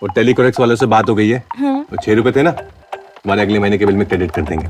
और टेलीकॉरेक्स वालों से बात हो गई है। हाँ। तो 6 रुपए थे ना, तुम्हारे अगले महीने के बिल में क्रेडिट कर देंगे।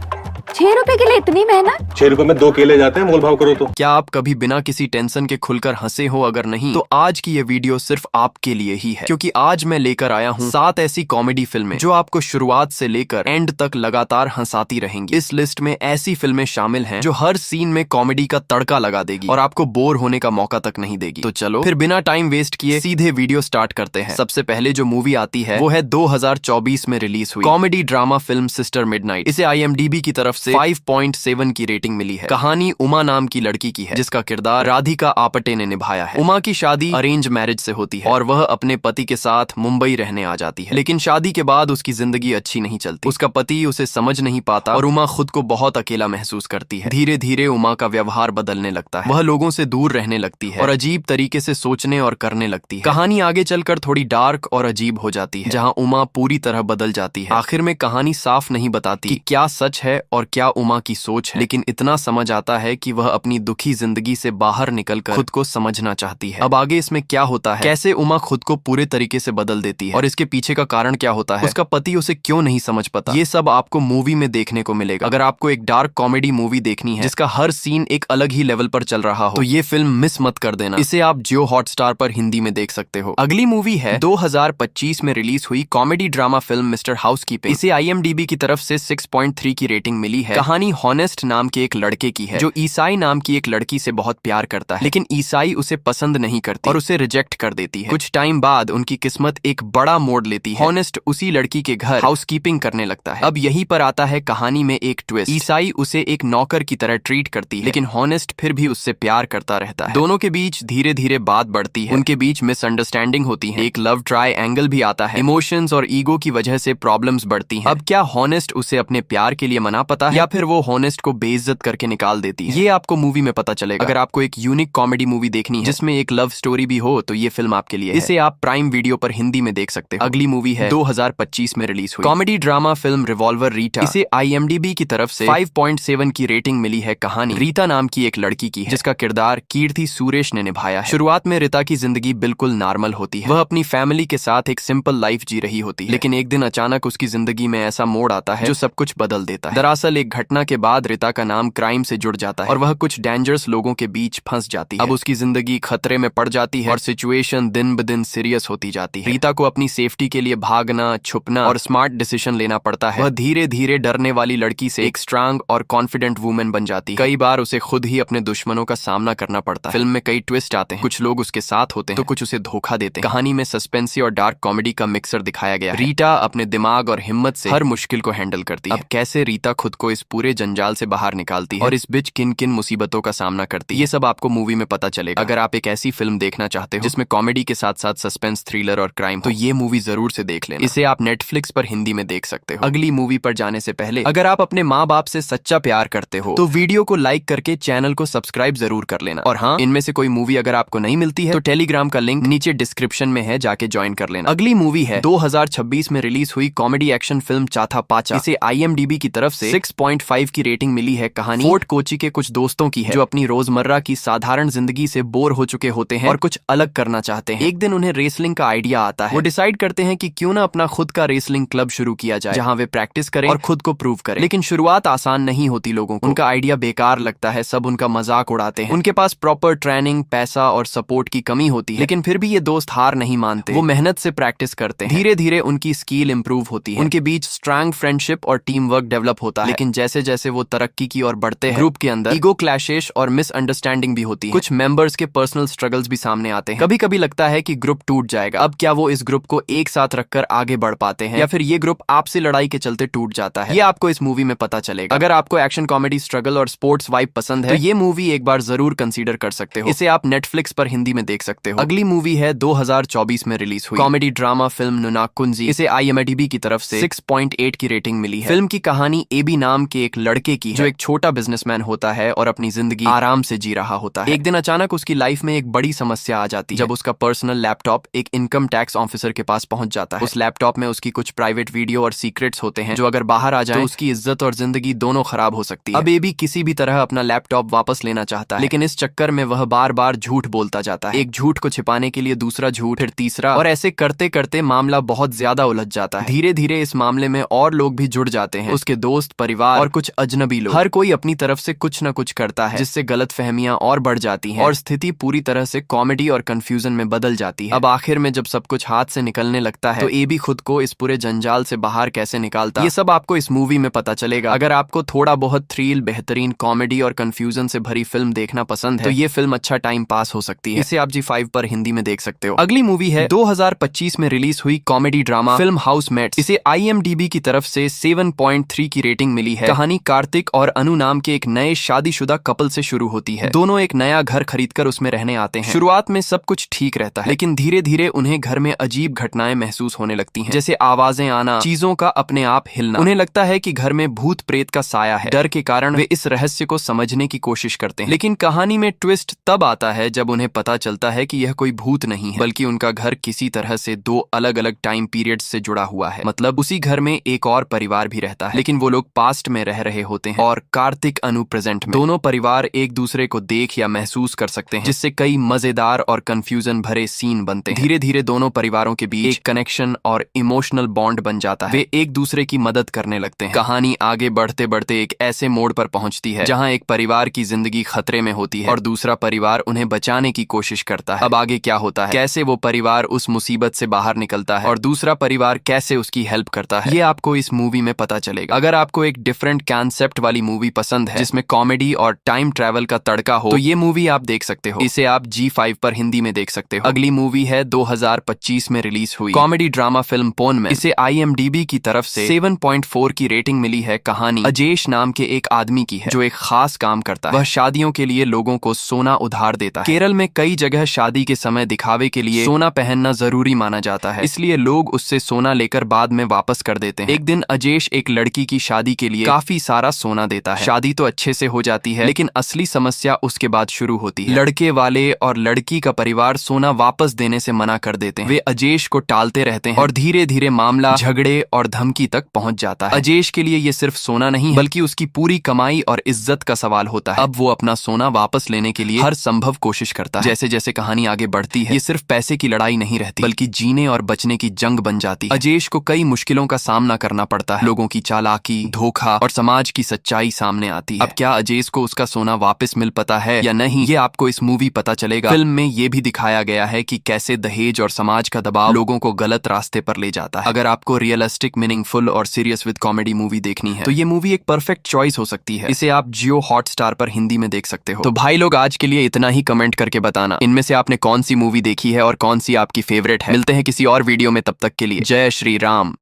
6 रुपए के लिए इतनी मेहनत? 6 रुपए में 2 केले जाते हैं, मोल भाव करो तो। क्या आप कभी बिना किसी टेंशन के खुलकर हंसे हो? अगर नहीं तो आज की ये वीडियो सिर्फ आपके लिए ही है, क्योंकि आज मैं लेकर आया हूँ 7 ऐसी कॉमेडी फिल्में जो आपको शुरुआत से लेकर एंड तक लगातार हंसाती रहेंगी। इस लिस्ट में ऐसी फिल्में शामिल हैं जो हर सीन में कॉमेडी का तड़का लगा देगी और आपको बोर होने का मौका तक नहीं देगी। तो चलो फिर बिना टाइम वेस्ट किए सीधे वीडियो स्टार्ट करते हैं। सबसे पहले जो मूवी आती है वो है 2024 में रिलीज हुई comedy drama film sister midnight. इसे IMDb की तरफ से 5.7 की रेटिंग मिली है। कहानी उमा नाम की लड़की की है जिसका किरदार राधिका आपटे ने निभाया है। उमा की शादी अरेंज मैरिज से होती है और वह अपने पति के साथ मुंबई रहने आ जाती है, लेकिन शादी के बाद उसकी जिंदगी अच्छी नहीं चलती। उसका पति उसे समझ नहीं पाता और उमा खुद को बहुत अकेला महसूस करती है। धीरे धीरे उमा का व्यवहार बदलने लगता है, वह लोगों से दूर रहने लगती है और अजीब तरीके से सोचने और करने लगती है। कहानी आगे चलकर थोड़ी डार्क और अजीब हो जाती है, जहाँ उमा पूरी तरह बदल जाती है। आखिर में कहानी साफ नहीं बताती कि क्या सच है और क्या उमा की सोच है, लेकिन इतना समझ आता है कि वह अपनी दुखी जिंदगी से बाहर निकलकर खुद को समझना चाहती है। अब आगे इसमें क्या होता है, कैसे उमा खुद को पूरे तरीके से बदल देती है और इसके पीछे का कारण क्या होता है, उसका पति उसे क्यों नहीं समझ पाता, ये सब आपको मूवी में देखने को मिलेगा। अगर आपको एक डार्क कॉमेडी मूवी देखनी है जिसका हर सीन एक अलग ही लेवल पर चल रहा हो तो ये फिल्म मिस मत कर देना। इसे आप जियो हॉटस्टार पर हिंदी में देख सकते हो। अगली मूवी है 2025 में रिलीज हुई comedy drama film mister housekeeping. इसे IMDb की तरफ से 6.3 की रेटिंग मिली है। कहानी हॉनेस्ट नाम के एक लड़के की है जो ईसाई नाम की एक लड़की से बहुत प्यार करता है, लेकिन ईसाई उसे पसंद नहीं करती और उसे रिजेक्ट कर देती है। कुछ टाइम बाद उनकी किस्मत एक बड़ा मोड़ लेती है। हॉनेस्ट उसी लड़की के घर हाउसकीपिंग करने लगता है। अब यहीं पर आता है कहानी में एक ट्विस्ट। ईसाई उसे एक नौकर की तरह ट्रीट करती है, लेकिन हॉनेस्ट फिर भी उससे प्यार करता रहता है। दोनों के बीच धीरे धीरे बात बढ़ती है, उनके बीच मिसअंडरस्टैंडिंग होती है, एक लव ट्रायंगल भी आता है। इमोशंस और ईगो की वजह से प्रॉब्लम्स बढ़ती हैं। अब क्या हॉनेस्ट उसे अपने प्यार के लिए मना पाता है या फिर वो हॉनेस्ट को बेइज्जत करके निकाल देती है, ये आपको मूवी में पता चलेगा। अगर आपको एक यूनिक कॉमेडी मूवी देखनी है जिसमें एक लव स्टोरी भी हो तो ये फिल्म आपके लिए है। इसे आप प्राइम वीडियो पर हिंदी में देख सकते हो। अगली मूवी है 2025 में रिलीज हुई comedy drama film revolver Rita. इसे IMDb की तरफ से 5.7 की रेटिंग मिली है। कहानी रीता नाम की एक लड़की की है जिसका किरदार कीर्ति सुरेश ने निभाया है। शुरुआत में रीता की जिंदगी बिल्कुल नॉर्मल होती है, वह अपनी फैमिली के साथ एक सिंपल लाइफ जी रही होती है, लेकिन एक दिन अचानक उसकी जिंदगी में ऐसा मोड़ आता है जो सब कुछ बदल देता है। दरअसल एक घटना के बाद रीता का नाम क्राइम से जुड़ जाता है और वह कुछ डेंजरस लोगों के बीच फंस जाती है। अब उसकी जिंदगी खतरे में पड़ जाती है और सिचुएशन दिन ब दिन सीरियस होती जाती है। रीता को अपनी सेफ्टी के लिए भागना, छुपना और स्मार्ट डिसीजन लेना पड़ता है। वह धीरे धीरे डरने वाली लड़की से एक स्ट्रांग और कॉन्फिडेंट वुमेन बन जाती है। कई बार उसे खुद ही अपने दुश्मनों का सामना करना पड़ता है। फिल्म में कई ट्विस्ट आते हैं, कुछ लोग उसके साथ होते हैं तो कुछ उसे धोखा देते हैं। कहानी में सस्पेंसी और डार्क कॉमेडी का मिक्सर दिखाया गया है। रीता अपने दिमाग और हिम्मत से हर मुश्किल को हैंडल करती है। अब कैसे रीता खुद को इस पूरे जंजाल से बाहर निकालती है और इस बीच किन किन मुसीबतों का सामना करती है, ये सब आपको मूवी में पता चलेगा। अगर आप एक ऐसी फिल्म देखना चाहते हो जिसमें कॉमेडी के साथ साथ सस्पेंस, थ्रिलर और क्राइम, तो ये मूवी जरूर से देख लेना। इसे आप नेटफ्लिक्स पर हिंदी में देख सकते हो। अगली मूवी पर जाने से पहले अगर आप अपने माँ बाप से सच्चा प्यार करते हो तो वीडियो को लाइक करके चैनल को सब्सक्राइब जरूर कर लेना। और हाँ, इनमें से कोई मूवी अगर आपको नहीं मिलती है तो टेलीग्राम का लिंक नीचे डिस्क्रिप्शन में है, जाके ज्वाइन कर लेना। अगली मूवी है 2026 में रिलीज हुई कॉमेडी एक्शन फिल्म चाथा पाचा। इसे IMDb की तरफ से 6.5 की रेटिंग मिली है। कहानी फोर्ट कोची के कुछ दोस्तों की है जो अपनी रोजमर्रा की साधारण जिंदगी से बोर हो चुके होते हैं और कुछ अलग करना चाहते हैं। एक दिन उन्हें रेसलिंग का आइडिया आता है। वो डिसाइड करते हैं कि क्यों ना अपना खुद का रेसलिंग क्लब शुरू किया जाए जहां वे प्रैक्टिस करें और खुद को प्रूव करें। लेकिन शुरुआत आसान नहीं होती लोगों को, उनका आइडिया बेकार लगता है, सब उनका मजाक उड़ाते हैं। उनके पास प्रॉपर ट्रेनिंग, पैसा और सपोर्ट की कमी होती है, लेकिन फिर भी ये दोस्त हार नहीं मानते। वो मेहनत से प्रैक्टिस करते हैं। धीरे धीरे उनकी स्किल इंप्रूव होती है, उनके बीच स्ट्रांग फ्रेंडशिप और टीम वर्क डेवलप होता है। लेकिन जैसे जैसे वो तरक्की की ओर बढ़ते हैं, ग्रुप के अंदर ईगो क्लैशेस और मिसअंडरस्टैंडिंग भी होती है। कुछ मेंबर्स के पर्सनल स्ट्रगल्स भी सामने आते हैं। कभी कभी लगता है कि ग्रुप टूट जाएगा। अब क्या वो इस ग्रुप को एक साथ रखकर आगे बढ़ पाते हैं या फिर ये ग्रुप आपसी लड़ाई के चलते टूट जाता है, ये आपको इस मूवी में पता चलेगा। अगर आपको एक्शन, कॉमेडी, स्ट्रगल और स्पोर्ट्स वाइब पसंद है तो ये मूवी एक बार जरूर कंसीडर कर सकते हो। इसे आप नेटफ्लिक्स पर हिंदी में देख सकते हो। अगली मूवी है 2024 में रिलीज हुई कॉमेडी ड्रामा फिल्म नुनाकुंजी। इसे IMDb की तरफ से 6.8 की रेटिंग मिली है। फिल्म की कहानी AB नाम के एक लड़के की है, जो एक छोटा बिजनेसमैन होता है और अपनी जिंदगी आराम से जी रहा होता है। एक दिन अचानक उसकी लाइफ में एक बड़ी समस्या आ जाती है जब उसका पर्सनल लैपटॉप एक इनकम टैक्स ऑफिसर के पास पहुंच जाता है। उस लैपटॉप में उसकी कुछ प्राइवेट वीडियो और सीक्रेट्स होते हैं जो अगर बाहर आ जाए तो उसकी इज्जत और जिंदगी दोनों खराब हो सकती है। अब एबी किसी भी तरह अपना लैपटॉप वापस लेना चाहता है, लेकिन इस चक्कर में वह बार बार झूठ बोलता जाता है। एक झूठ को छिपाने के लिए दूसरा झूठ, फिर तीसरा, और ऐसे करते करते मामला बहुत ज्यादा उलझ जाता है। धीरे धीरे इस मामले में और लोग भी जुड़ जाते हैं, उसके दोस्त, परिवार और कुछ अजनबी लोग। हर कोई अपनी तरफ से कुछ न कुछ करता है, जिससे गलतफहमियां और बढ़ जाती हैं और स्थिति पूरी तरह से कॉमेडी और कंफ्यूजन में बदल जाती है। अब आखिर में जब सब कुछ हाथ से निकलने लगता है तो एबी खुद को इस पूरे जंजाल से बाहर कैसे निकालता है, ये सब आपको इस मूवी में पता चलेगा। अगर आपको थोड़ा बहुत थ्रिल, बेहतरीन कॉमेडी और कंफ्यूजन से भरी फिल्म देखना पसंद है तो ये फिल्म अच्छा टाइम पास हो सकती है। इसे आप G5 पर हिंदी में देख सकते हो। अगली मूवी है 2025 में रिलीज हुई कॉमेडी ड्रामा फिल्म हाउसमेट्स। इसे IMDb की तरफ से 7.3 की रेटिंग मिली है। कहानी कार्तिक और अनु नाम के एक नए शादीशुदा कपल से शुरू होती है। दोनों एक नया घर खरीदकर उसमें रहने आते हैं। शुरुआत में सब कुछ ठीक रहता है, लेकिन धीरे धीरे उन्हें घर में अजीब घटनाएं महसूस होने लगती हैं, जैसे आवाजें आना, चीजों का अपने आप हिलना। उन्हें लगता है कि घर में भूत प्रेत का साया है। डर के कारण वे इस रहस्य को समझने की कोशिश करते हैं, लेकिन कहानी में ट्विस्ट तब आता है जब उन्हें पता चलता है कि यह कोई भूत नहीं है, बल्कि उनका घर किसी तरह से दो अलग अलग टाइम पीरियड से जुड़ा हुआ है। मतलब उसी घर में एक और परिवार भी रहता है, लेकिन वो लोग पास्ट में रह रहे होते हैं और कार्तिक अनु प्रेजेंट में। दोनों परिवार एक दूसरे को देख या महसूस कर सकते हैं, जिससे कई मजेदार और कंफ्यूजन भरे सीन बनते हैं। धीरे धीरे दोनों परिवारों के बीच एक कनेक्शन और इमोशनल बॉन्ड बन जाता है। वे एक दूसरे की मदद करने लगते हैं। कहानी आगे बढ़ते बढ़ते एक ऐसे मोड़ पर पहुंचती है जहां एक परिवार की जिंदगी खतरे में होती है और दूसरा परिवार उन्हें बचाने की कोशिश करता है। अब आगे क्या होता है, कैसे वो परिवार उस मुसीबत से बाहर निकलता है और दूसरा परिवार कैसे उसकी हेल्प करता है, ये आपको इस मूवी में पता चलेगा। अगर आपको एक डिफरेंट कॉन्सेप्ट वाली मूवी पसंद है जिसमें कॉमेडी और टाइम ट्रैवल का तड़का हो तो ये मूवी आप देख सकते हो। इसे आप G5 पर हिंदी में देख सकते हो। अगली मूवी है 2025 में रिलीज हुई कॉमेडी ड्रामा फिल्म पोनमैन। इसे IMDb की तरफ से 7.4 की रेटिंग मिली है। कहानी अजेश नाम के एक आदमी की है जो एक खास काम करता है। वह शादियों के लिए लोगों को सोना उधार देता है। केरल में कई जगह शादी के समय दिखावे के लिए सोना पहनना जरूरी माना जाता है, इसलिए लोग उससे सोना लेकर बाद में वापस कर देते हैं। एक दिन अजेश एक लड़की की शादी के लिए काफी सारा सोना देता है। शादी तो अच्छे से हो जाती है, लेकिन असली समस्या उसके बाद शुरू होती है। लड़के वाले और लड़की का परिवार सोना वापस देने से मना कर देते हैं। वे अजेश को टालते रहते हैं और धीरे धीरे मामला झगड़े और धमकी तक पहुंच जाता है। अजेश के लिए ये सिर्फ सोना नहीं बल्कि उसकी पूरी कमाई और इज्जत का सवाल होता है। अब वो अपना सोना वापस लेने के लिए हर संभव कोशिश करता है। जैसे जैसे कहानी आगे बढ़ती है ये सिर्फ पैसे की लड़ाई नहीं रहती बल्कि जीने और बचने की जंग बन जाती है। अजेश को कई मुश्किलों का सामना करना पड़ता है। लोगों की चालाकी, धोखा और समाज की सच्चाई सामने आती है। अब क्या अजेश को उसका सोना वापस मिल पाता है या नहीं, ये आपको इस मूवी पता चलेगा। फिल्म में ये भी दिखाया गया है कि कैसे दहेज और समाज का दबाव लोगों को गलत रास्ते पर ले जाता है। अगर आपको रियलिस्टिक, मीनिंगफुल और सीरियस विद कॉमेडी मूवी देखनी है तो ये मूवी एक परफेक्ट चॉइस हो सकती है। इसे आप जियो हॉटस्टार पर हिंदी में देख सकते हो। तो भाई लोग आज के लिए इतना ही। कमेंट करके बताना इनमें से आपने कौन सी मूवी देखी है और कौन सी आपकी फेवरेट है। मिलते हैं किसी और वीडियो में, तब तक के लिए जय श्री राम।